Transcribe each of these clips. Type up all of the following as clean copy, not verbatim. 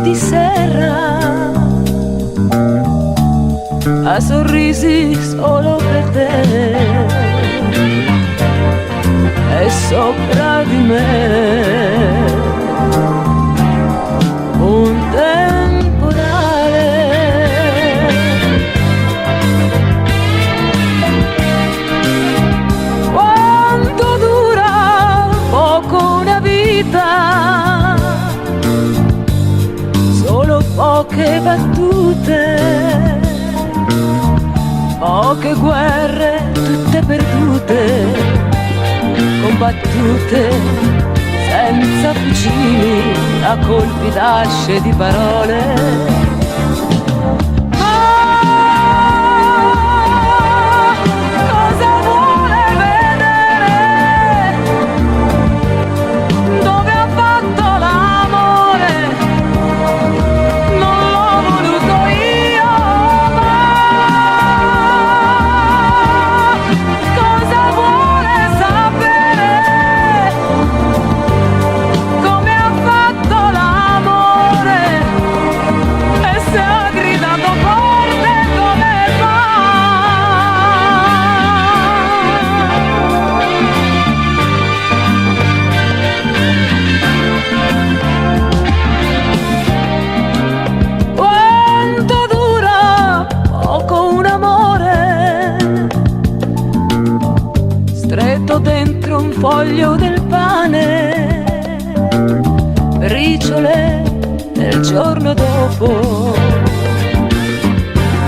di serra, a sorrisi solo per te, e sopra di me un temporale. Quanto dura poco una vita, solo poche battute, poche guerre tutte perdute, combattute senza fucili, a colpi d'asce di parole. Dentro un foglio del pane, briciole del giorno dopo,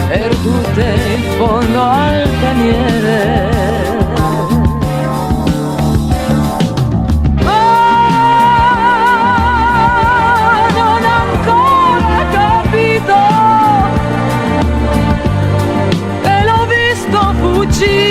perdute in fondo al paniere. Ma non ho ancora capito, e l'ho visto fuggire